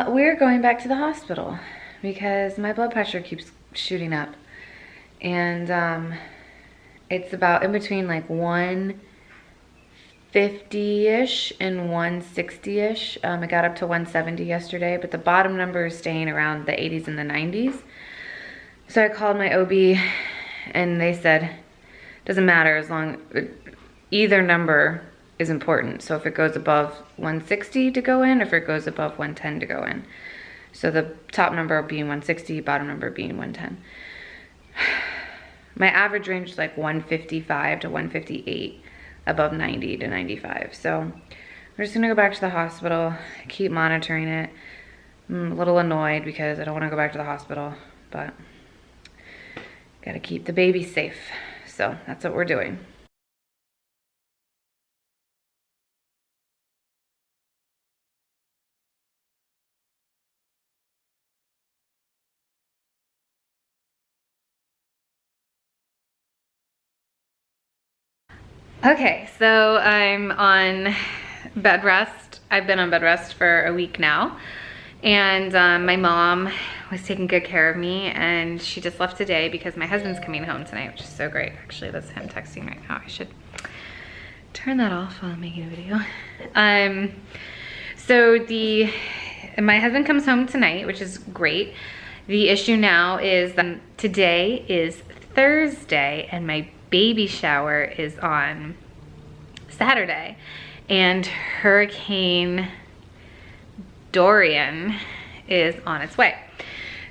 We're going back to the hospital because my blood pressure keeps shooting up. And it's about in between like 150-ish and 160-ish. It got up to 170 yesterday, but the bottom number is staying around the 80s and the 90s. So I called my OB and they said, doesn't matter as long, either number is important. So if it goes above 160 to go in, or if it goes above 110 to go in. So the top number being 160, bottom number being 110. My average range is like 155 to 158, above 90 to 95. So we're just gonna go back to the hospital, keep monitoring it. I'm a little annoyed because I don't wanna go back to the hospital, but gotta keep the baby safe. So that's what we're doing. Okay, so I'm on bed rest. I've been on bed rest for a week now. And my mom was taking good care of me, and she just left today because my husband's coming home tonight, which is so great. Actually, that's him texting right now. I should turn that off while I'm making a video. So my husband comes home tonight, which is great. The issue now is that today is Thursday and my baby shower is on Saturday, and Hurricane Dorian is on its way.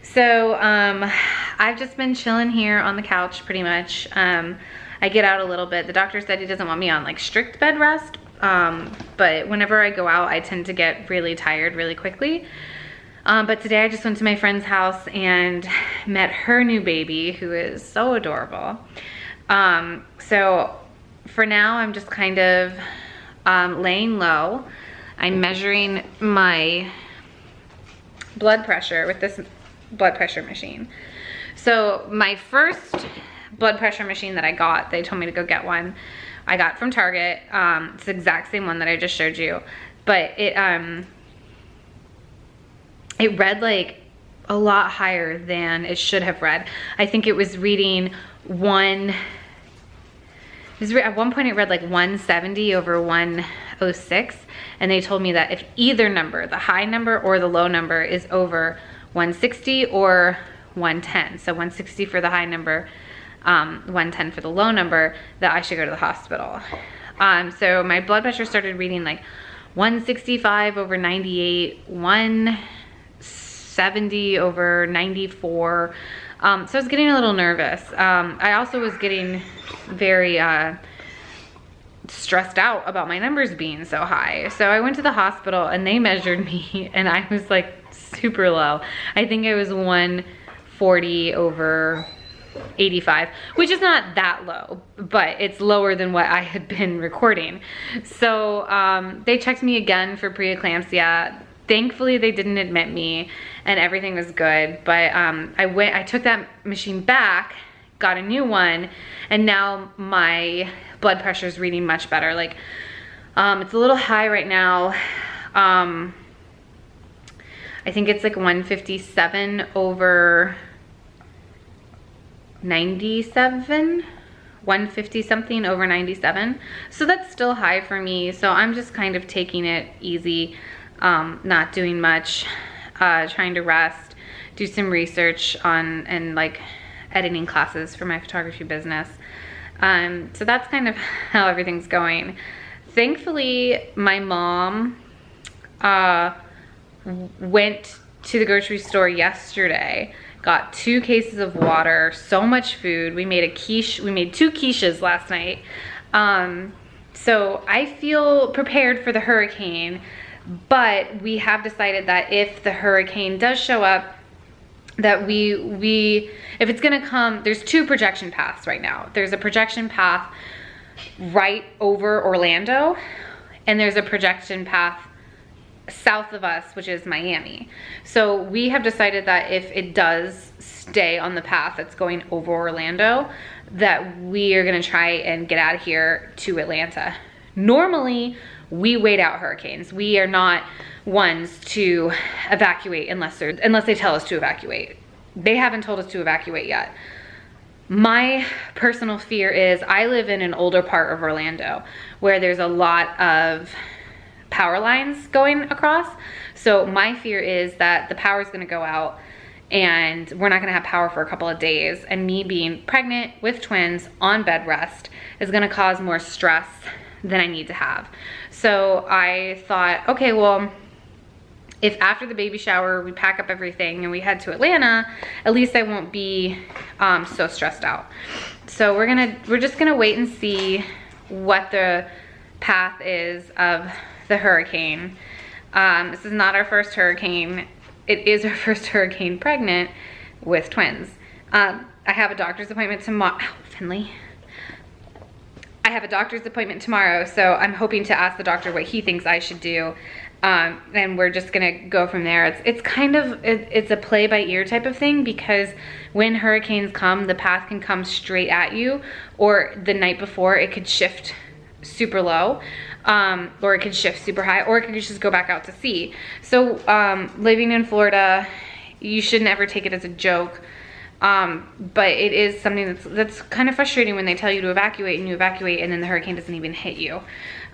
So I've just been chilling here on the couch pretty much. I get out a little bit. The doctor said he doesn't want me on like strict bed rest, but whenever I go out I tend to get really tired really quickly. But today I just went to my friend's house and met her new baby, who is so adorable. So for now I'm just kind of laying low. I'm measuring my blood pressure with this blood pressure machine. So my first blood pressure machine that I got, they told me to go get one, I got from Target. It's the exact same one that I just showed you, but it read like a lot higher than it should have read. I think it was reading at one point it read like 170 over 106, and they told me that if either number, the high number or the low number, is over 160 or 110, so 160 for the high number, 110 for the low number, that I should go to the hospital. So my blood pressure started reading like 165 over 98, 170 over 94. So I was getting a little nervous. I also was getting very stressed out about my numbers being so high. So I went to the hospital and they measured me and I was like super low. I think it was 140 over 85, which is not that low, but it's lower than what I had been recording. So they checked me again for preeclampsia. Thankfully they didn't admit me and everything was good, but I took that machine back, got a new one, and now my blood pressure is reading much better. Like it's a little high right now. I think it's like 157 over 97, 150 something over 97. So that's still high for me. So I'm just kind of taking it easy, not doing much, trying to rest, do some research on, and like editing classes for my photography business. So that's kind of how everything's going. Thankfully, my mom went to the grocery store yesterday, got 2 cases of water, so much food. We made a quiche, we made 2 quiches last night. So I feel prepared for the hurricane, but we have decided that if the hurricane does show up, that if it's gonna come, there's 2 projection paths right now. There's a projection path right over Orlando, and there's a projection path south of us, which is Miami. So we have decided that if it does stay on the path that's going over Orlando, that we are gonna try and get out of here to Atlanta. Normally, we wait out hurricanes. We are not ones to evacuate unless they tell us to evacuate. They haven't told us to evacuate yet. My personal fear is I live in an older part of Orlando where there's a lot of power lines going across. So my fear is that the power is going to go out and we're not going to have power for a couple of days. And me being pregnant with twins on bed rest is going to cause more stress than I need to have. So I thought, okay, well, if after the baby shower we pack up everything and we head to Atlanta, at least I won't be so stressed out. So we're just gonna wait and see what the path is of the hurricane. This is not our first hurricane. It is our first hurricane pregnant with twins. I have a doctor's appointment tomorrow. Finley. I have a doctor's appointment tomorrow, so I'm hoping to ask the doctor what he thinks I should do. And we're just gonna go from there. It's a play by ear type of thing, because when hurricanes come, the path can come straight at you, or the night before it could shift super low, or it could shift super high, or it could just go back out to sea. So living in Florida, you shouldn't ever take it as a joke. But it is something that's kind of frustrating when they tell you to evacuate and you evacuate and then the hurricane doesn't even hit you.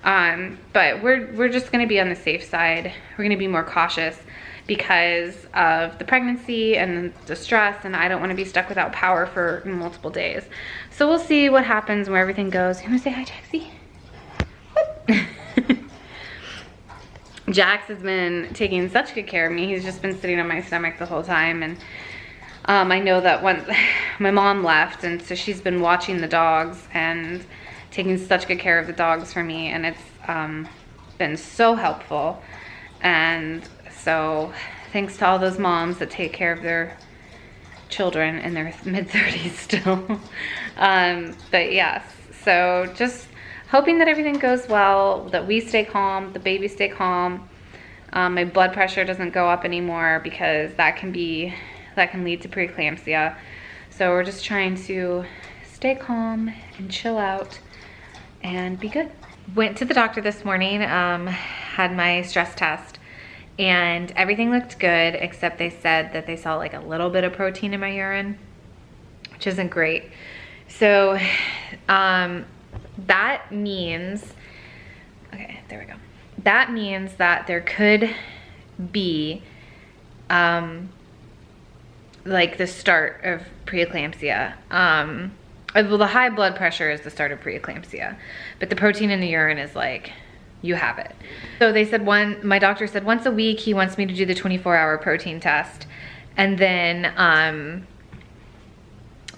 But we're just gonna be on the safe side. We're gonna be more cautious because of the pregnancy and the stress, and I don't wanna be stuck without power for multiple days. So we'll see what happens, where everything goes. You wanna say hi, Jaxie? Jax has been taking such good care of me. He's just been sitting on my stomach the whole time, and I know that when my mom left, and so she's been watching the dogs and taking such good care of the dogs for me, and it's been so helpful. And so thanks to all those moms that take care of their children in their mid-30s still. But yes, so just hoping that everything goes well, that we stay calm, the baby stay calm. My blood pressure doesn't go up anymore, because that can lead to preeclampsia. So we're just trying to stay calm and chill out and be good. Went to the doctor this morning, had my stress test, and everything looked good, except they said that they saw like a little bit of protein in my urine, which isn't great. So that means, okay, there we go. That means that there could be like the start of preeclampsia. Well, the high blood pressure is the start of preeclampsia, but the protein in the urine is like, you have it. So they said my doctor said once a week he wants me to do the 24-hour protein test, and then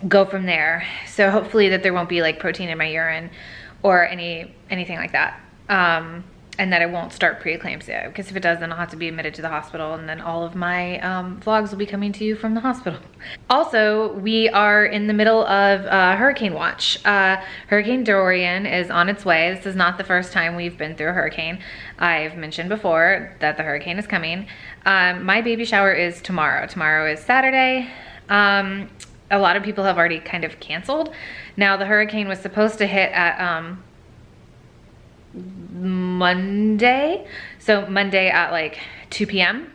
go from there. So hopefully that there won't be like protein in my urine or anything like that. And that I won't start preeclampsia, because if it does, then I'll have to be admitted to the hospital, and then all of my vlogs will be coming to you from the hospital. Also, we are in the middle of hurricane watch. Hurricane Dorian is on its way. This is not the first time we've been through a hurricane. I've mentioned before that the hurricane is coming. My baby shower is tomorrow. Tomorrow is Saturday. A lot of people have already kind of canceled. Now, the hurricane was supposed to hit at Monday. So Monday at like 2 p.m.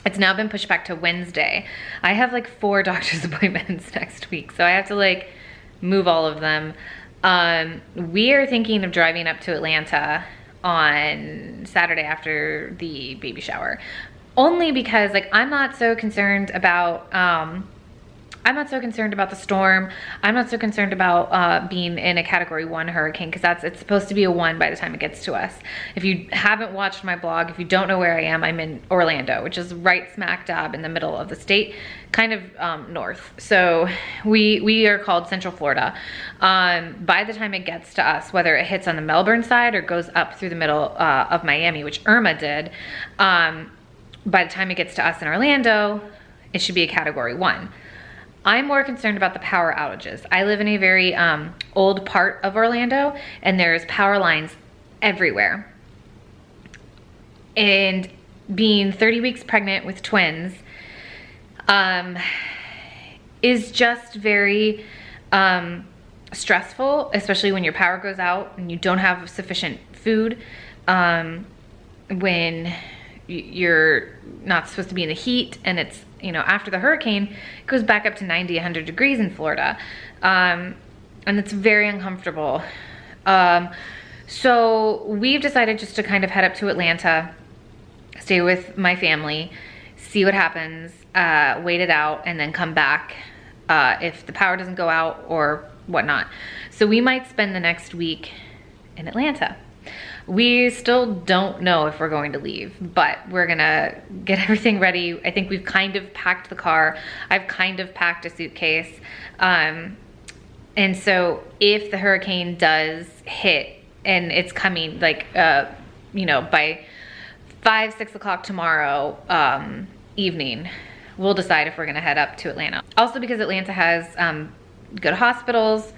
It's now been pushed back to Wednesday. I have like 4 doctor's appointments next week, so I have to like move all of them. We are thinking of driving up to Atlanta on Saturday after the baby shower, only because like I'm not so concerned about the storm. I'm not so concerned about being in a category 1 hurricane, because it's supposed to be a 1 by the time it gets to us. If you haven't watched my blog, if you don't know where I am, I'm in Orlando, which is right smack dab in the middle of the state, kind of north. So we are called Central Florida. By the time it gets to us, whether it hits on the Melbourne side or goes up through the middle of Miami, which Irma did, by the time it gets to us in Orlando, it should be a category 1. I'm more concerned about the power outages. I live in a very old part of Orlando, and there's power lines everywhere. And being 30 weeks pregnant with twins is just very stressful, especially when your power goes out and you don't have sufficient food, when you're not supposed to be in the heat, and it's, you know, after the hurricane, it goes back up to 90, 100 degrees in Florida. And it's very uncomfortable. So we've decided just to kind of head up to Atlanta, stay with my family, see what happens, wait it out, and then come back if the power doesn't go out or whatnot. So we might spend the next week in Atlanta. We still don't know if we're going to leave, but we're gonna get everything ready. I think we've kind of packed the car. I've kind of packed a suitcase. And so if the hurricane does hit and it's coming like, you know, by 5, 6 o'clock tomorrow evening, we'll decide if we're gonna head up to Atlanta. Also because Atlanta has good hospitals,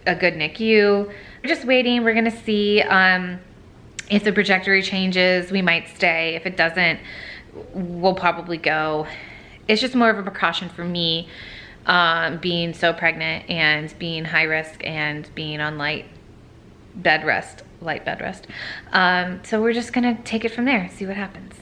a good NICU. We're just waiting, we're gonna see if the trajectory changes, we might stay. If it doesn't, we'll probably go. It's just more of a precaution for me, being so pregnant and being high risk and being on light bed rest. So we're just gonna take it from there, see what happens.